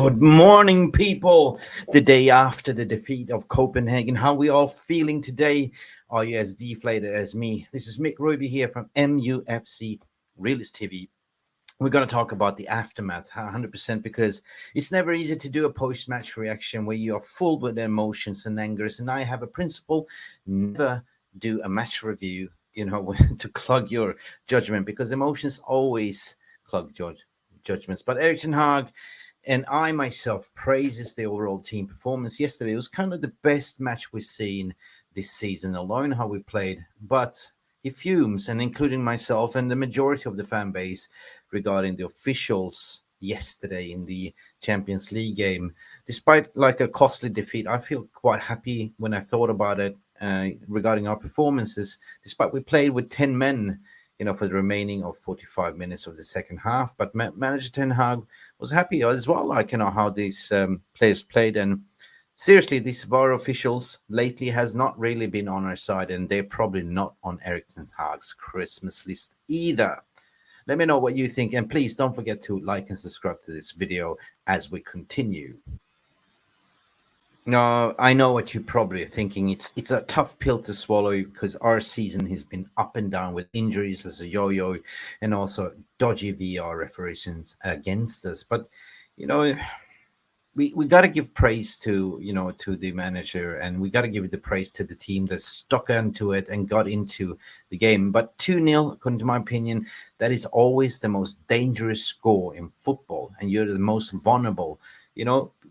Good morning, people. The day after the defeat of Copenhagen, how we all feeling today? Are you as deflated as me? This is Mick Ruby here from Mufc Realist TV. We're going to talk about the aftermath 100% because it's never easy to do a post-match reaction where you are full with emotions and angers. And I have a principle: never do a match review, to clog your judgment, because emotions always clog judgments. But Erik Ten Hag and I myself praises the overall team performance yesterday. It was kind of the best match we've seen this season alone, how we played. But he fumes, and including myself and the majority of the fan base, regarding the officials yesterday in the Champions League game. Despite like a costly defeat, I feel quite happy when I thought about it regarding our performances. Despite we played with 10 men, for the remaining of 45 minutes of the second half. But manager Ten Hag was happy as well, how these players played. And seriously, these VAR officials lately has not really been on our side, and they're probably not on Erik Ten Hag's Christmas list either. Let me know what you think, and please don't forget to like and subscribe to this video as we continue. No, I know what you're probably thinking. It's a tough pill to swallow because our season has been up and down with injuries as a yo-yo and also dodgy VAR referees against us. But we got to give praise to to the manager, and we got to give the praise to the team that stuck into it and got into the game. But 2-0, according to my opinion, that is always the most dangerous score in football, and you're the most vulnerable.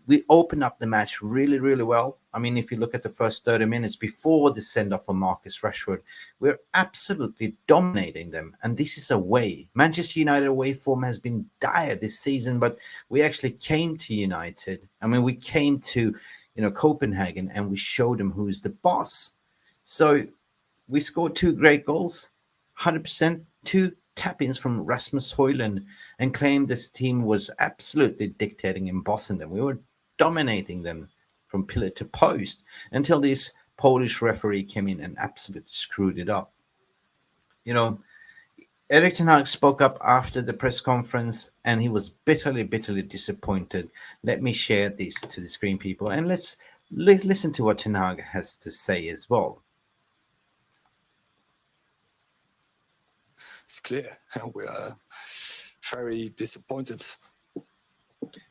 We opened up the match really, really well. I mean, if you look at the first 30 minutes before the send-off for Marcus Rashford, we're absolutely dominating them. And this is away. Manchester United away form has been dire this season, but we actually came to United. I mean, we came to, Copenhagen, and we showed them who's the boss. So we scored 2 great goals, 100%, 2 tap-ins from Rasmus Hojlund, and claimed this team was absolutely dictating and bossing them. We were dominating them from pillar to post until this Polish referee came in and absolutely screwed it up. Erik Ten Hag spoke up after the press conference, and he was bitterly disappointed. Let me share this to the screen, people, and let's listen to what Ten Hag has to say as well. It's clear we are very disappointed.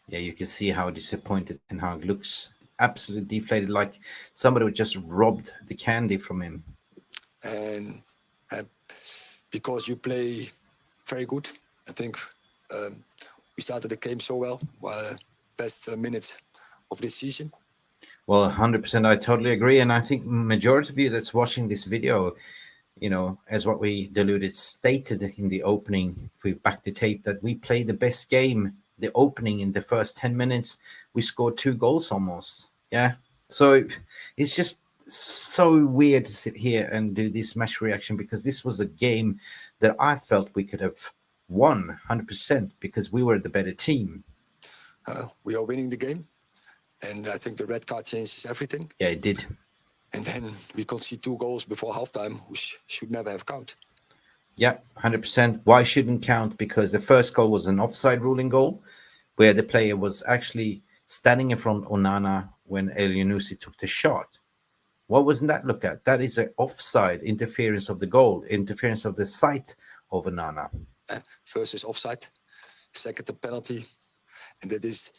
Yeah, you can see how disappointed Ten Hag looks. Absolutely deflated, like somebody just robbed the candy from him. And because you play very good, I think we started the game so well. Best minutes of this season. Well, 100%, I totally agree. And I think majority of you that's watching this video, as what we stated in the opening, if we back the tape, that we played the best game. The opening in the first 10 minutes, we scored 2 goals almost. Yeah. So it's just so weird to sit here and do this match reaction, because this was a game that I felt we could have won 100% because we were the better team. We are winning the game, and I think the red card changes everything. Yeah, it did. And then we concede 2 goals before halftime, which should never have counted. Yeah, 100%. Why shouldn't count? Because the first goal was an offside ruling goal, where the player was actually standing in front of Onana when El-Yunusi took the shot. What wasn't that look at? That is an offside interference of the goal, interference of the sight of Onana. First is offside, second the penalty, and that is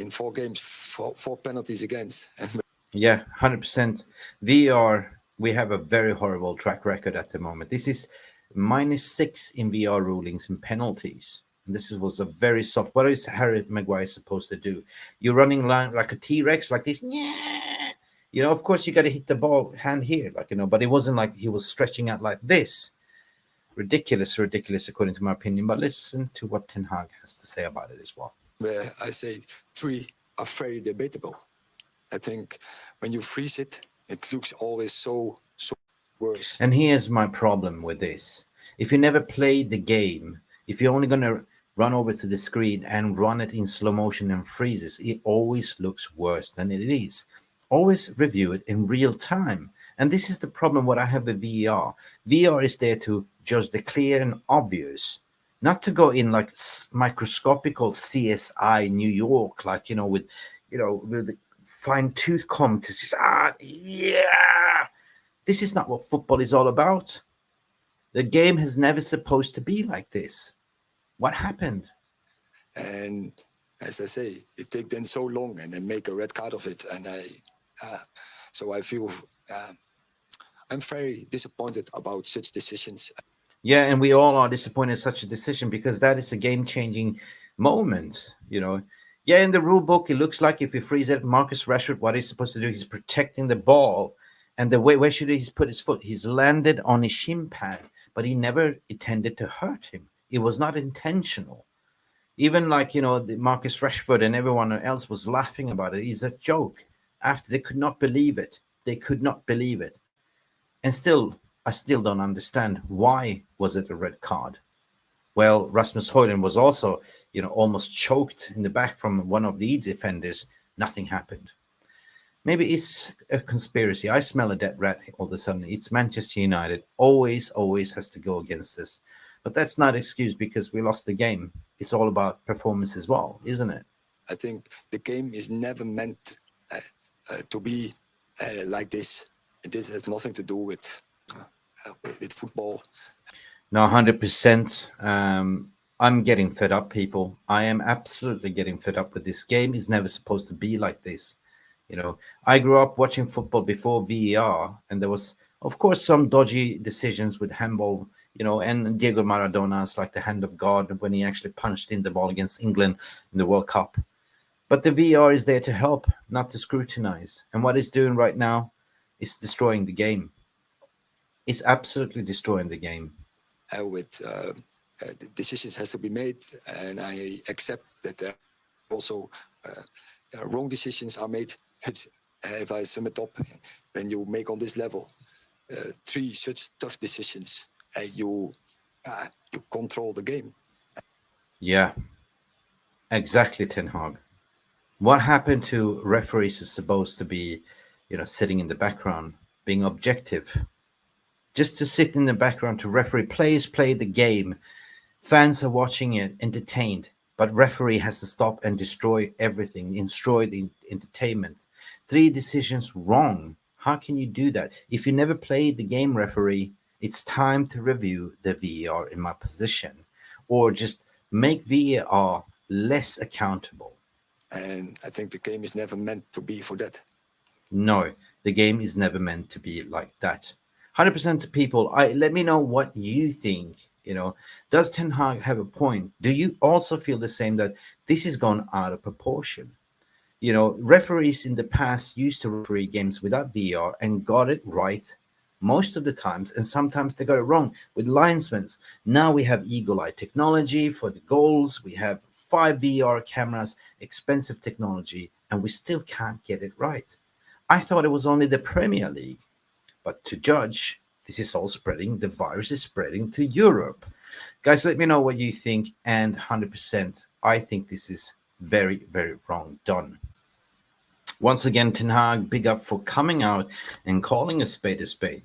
in 4 games, 4 penalties against. Yeah, 100%. VAR, we have a very horrible track record at the moment. This is -6 in VAR rulings and penalties. And this was a very soft. What is Harry Maguire supposed to do? You're running like a T-Rex, like this. Yeah. Of course you got to hit the ball hand here, but it wasn't like he was stretching out like this. Ridiculous, according to my opinion. But listen to what Ten Hag has to say about it as well. Where I say 3 are very debatable. I think when you freeze it, it looks always so worse. And here's my problem with this. If you never play the game, if you're only going to run over to the screen and run it in slow motion and freezes, it always looks worse than it is. Always review it in real time. And this is the problem what I have with VAR. VAR is there to judge the clear and obvious. not to go in like microscopical CSI New York, like, with, with the fine tooth comb to see, yeah, this is not what football is all about. The game has never supposed to be like this. What happened? And as I say, it take them so long and then make a red card of it. And so I feel I'm very disappointed about such decisions. Yeah, and we all are disappointed in such a decision because that is a game-changing moment, Yeah, in the rule book, it looks like if you freeze it, Marcus Rashford, what he's supposed to do, he's protecting the ball. And the way, where should he put his foot? He's landed on his shin pad, but he never intended to hurt him. It was not intentional. Even like, the Marcus Rashford and everyone else was laughing about it. It's a joke. After they could not believe it. They could not believe it. And still, I still don't understand why was it a red card. Well, Rasmus Hojlund was also, almost choked in the back from one of the defenders. Nothing happened. Maybe it's a conspiracy. I smell a dead rat all of a sudden. It's Manchester United. Always has to go against this. But that's not an excuse because we lost the game. It's all about performance as well, isn't it? I think the game is never meant to be like this. This has nothing to do with football. No, 100%. I'm getting fed up, people. I am absolutely getting fed up with this game. Is never supposed to be like this. I grew up watching football before VAR, and there was, of course, some dodgy decisions with handball, and Diego Maradona's like the hand of God when he actually punched in the ball against England in the World Cup. But the VAR is there to help, not to scrutinize. And what it's doing right now is destroying the game. It's absolutely destroying the game. With decisions has to be made, and I accept that there also wrong decisions are made. If I sum it up, when you make on this level 3 such tough decisions, you control the game. Yeah, exactly, Ten Hag. What happened to referees is supposed to be, sitting in the background, being objective. Just to sit in the background to referee. Players play the game. Fans are watching it, entertained. But referee has to stop and destroy everything, destroy the entertainment. 3 decisions wrong. How can you do that? If you never played the game, referee, it's time to review the VAR in my position. Or just make VAR less accountable. And I think the game is never meant to be for that. No, the game is never meant to be like that. 100% of people, let me know what you think. Does Ten Hag have a point? Do you also feel the same, that this has gone out of proportion? Referees in the past used to referee games without VAR and got it right most of the times, and sometimes they got it wrong with linesmen. Now we have eagle eye technology for the goals. We have 5 VAR cameras, expensive technology, and we still can't get it right. I thought it was only the Premier League. But to judge, this is all spreading. The virus is spreading to Europe. Guys, let me know what you think. And 100%, I think this is very, very wrong done. Once again, Ten Hag, big up for coming out and calling a spade a spade.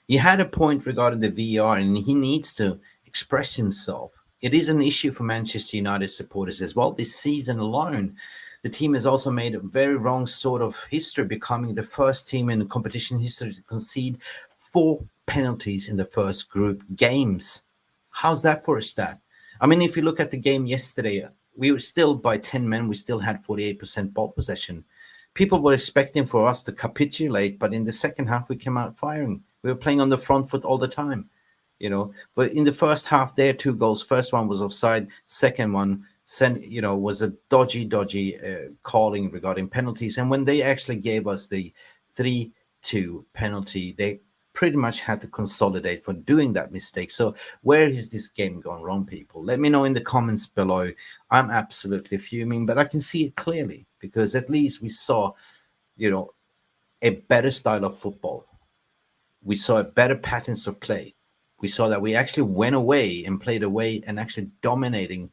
He had a point regarding the VAR, and he needs to express himself. It is an issue for Manchester United supporters as well. This season alone, the team has also made a very wrong sort of history, becoming the first team in competition history to concede 4 penalties in the first group games. How's that for a stat? I mean, if you look at the game yesterday, we were still by 10 men. We still had 48% ball possession. People were expecting for us to capitulate, but in the second half, we came out firing. We were playing on the front foot all the time. But in the first half, there 2 goals. First one was offside. Second one, was a dodgy calling regarding penalties. And when they actually gave us the 3-2 penalty, they pretty much had to consolidate for doing that mistake. So where is this game gone wrong, people? Let me know in the comments below. I'm absolutely fuming, but I can see it clearly because at least we saw, a better style of football. We saw better patterns of play. We saw that we actually went away and played away and actually dominating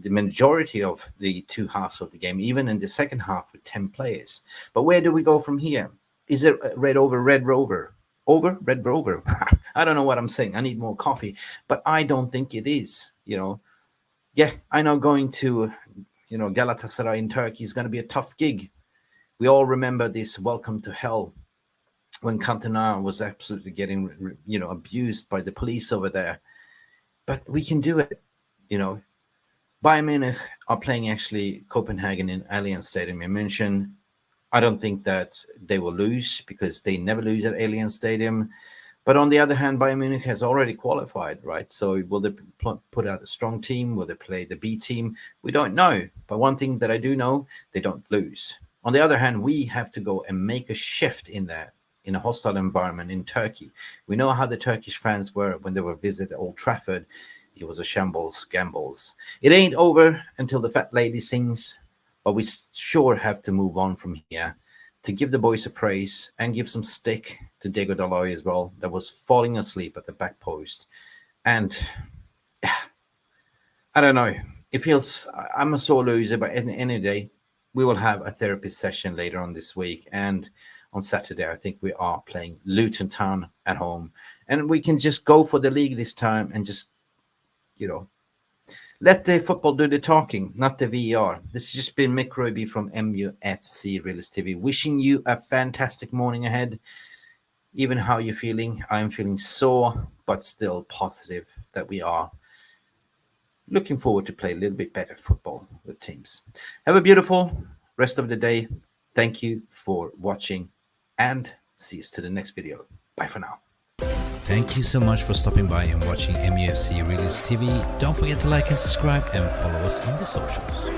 the majority of the 2 halves of the game, even in the second half with 10 players. But where do we go from here? Is it Red Rover, Over? Red Rover? I don't know what I'm saying. I need more coffee. But I don't think it is, Yeah, I know going to, Galatasaray in Turkey is going to be a tough gig. We all remember this welcome to hell when Cantona was absolutely getting, abused by the police over there. But we can do it, Bayern Munich are playing actually Copenhagen in Allianz Stadium in München. I don't think that they will lose because they never lose at Allianz Stadium. But on the other hand, Bayern Munich has already qualified, right? So will they put out a strong team? Will they play the B team? We don't know. But one thing that I do know, they don't lose. On the other hand, we have to go and make a shift in there, in a hostile environment in Turkey. We know how the Turkish fans were when they were visiting Old Trafford. It was a shambles, gambles. It ain't over until the fat lady sings, but we sure have to move on from here to give the boys a praise and give some stick to Diego Dalot as well, that was falling asleep at the back post. And I don't know. It feels I'm a sore loser, but at the end of the day, we will have a therapy session later on this week. And on Saturday, I think we are playing Luton Town at home. And we can just go for the league this time and just, let the football do the talking, not the VAR. This has just been Mick Roby from MUFC Realist TV, wishing you a fantastic morning ahead. Even how you're feeling, I'm feeling sore, but still positive that we are looking forward to play a little bit better football with teams. Have a beautiful rest of the day. Thank you for watching and see us to the next video. Bye for now. Thank you so much for stopping by and watching MUFC Realist TV. Don't forget to like and subscribe and follow us on the socials.